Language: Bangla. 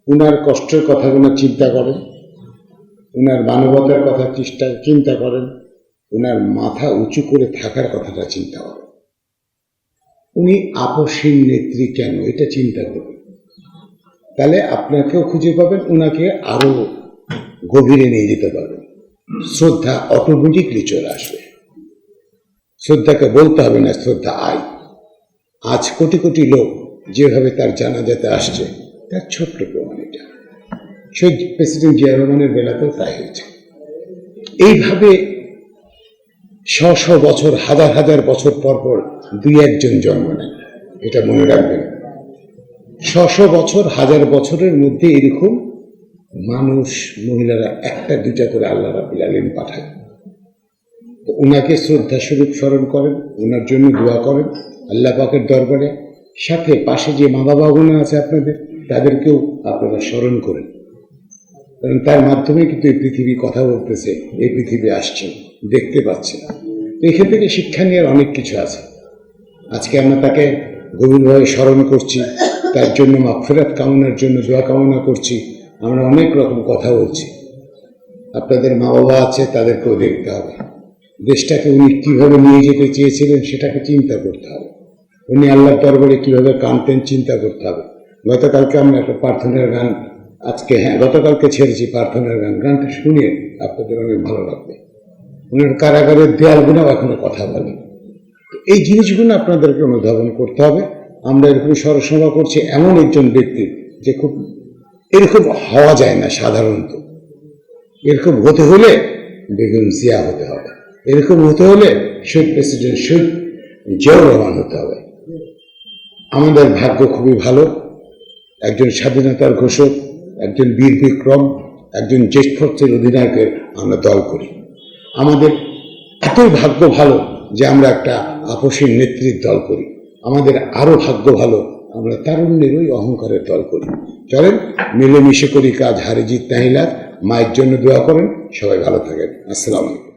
উনার কষ্টের কথাগুলো চিন্তা করেন, উনার মানবতার কথা চিন্তা করেন, উনার মাথা উঁচু করে থাকার কথাটা চিন্তা করেন। উনি আপসহীন নেত্রী কেন, এটা চিন্তা করবেন। তাহলে আপনাকেও খুঁজে পাবেন, উনাকে আরো গভীরে নিয়ে যেতে পারবেন। শ্রদ্ধা অটোমেটিকলি চলে আসবে। শ্রদ্ধাকে বলতে হবে না, শ্রদ্ধা আয়। আজ কোটি কোটি লোক যেভাবে তার জানাজাতে আসছে, তার ছোট্ট প্রমাণ এটা। শহীদ প্রেসিডেন্ট জিয়া রহমানের বেলাতেও তাই হয়েছে। এইভাবে শ বছর, হাজার হাজার বছর পর পর দুই একজন জন্ম নেয়, এটা মনে রাখবেন। শ বছর, হাজার বছরের মধ্যে এরকম মানুষ, মহিলারা একটা দুইটা করে আল্লাহ রাব্বুল আলামিন পাঠায়। ওনাকে শ্রদ্ধা স্বরূপ স্মরণ করেন, ওনার জন্য দোয়া করেন আল্লাহ পাকের দরবারে। সাথে পাশে যে মা বাবা গুলো আছে আপনাদের, তাদেরকেও আপনারা স্মরণ করেন, কারণ তার মাধ্যমে কিন্তু এই পৃথিবী কথা বলতেছে, এই পৃথিবী আসছে, দেখতে পাচ্ছে। এখান থেকে শিক্ষা নেওয়ার অনেক কিছু আছে। আজকে আমরা তাকে গভীরভাবে স্মরণ করছি, তার জন্য মাগফিরাত কামনার জন্য দোয়া কামনা করছি, আমরা অনেক রকম কথা বলছি। আপনাদের মা বাবা আছে, তাদেরকেও দেখতে হবে। দেশটাকে উনি কীভাবে নিয়ে যেতে চেয়েছিলেন সেটাকে চিন্তা করতে হবে। উনি আল্লাহর দরবারে কীভাবে কাঁদতেন চিন্তা করতে হবে। গতকালকে আমরা একটা প্রার্থনার গান, গতকালকে ছেড়েছি প্রার্থনার গান। গানটা শুনে আপনাদের অনেক ভালো লাগবে। উনার কারাগারের দেয়ালগুলো এখনো কথা বলে। এই জিনিসগুলো আপনাদেরকে অনুধাবন করতে হবে। আমরা এরকম সরসভা করছি এমন একজন ব্যক্তি যে খুব এরকম হওয়া যায় না সাধারণত। এরকম হতে হলে বেগম জিয়া হতে হবে, এরকম হতে হলে শহীদ প্রেসিডেন্ট শহীদ জিয়াউর রহমান হতে হবে। আমাদের ভাগ্য খুবই ভালো। একজন স্বাধীনতার ঘোষক, একজন বীর বিক্রম, একজন জ্যেষ্ঠত্বের অধিনায়কের আমরা দল করি। আমাদের এতই ভাগ্য ভালো যে আমরা একটা আপসীন নেত্রীর দল করি। আমাদের আরো ভাগ্য ভালো, আমরা তারুণ্যের ওই অহংকারের দল করি। চলেন মিলেমিশে করি কাজ, হারে জিত নাহি লাভ। মায়ের জন্য দোয়া করেন। সবাই ভালো থাকেন। আসসালামু আলাইকুম।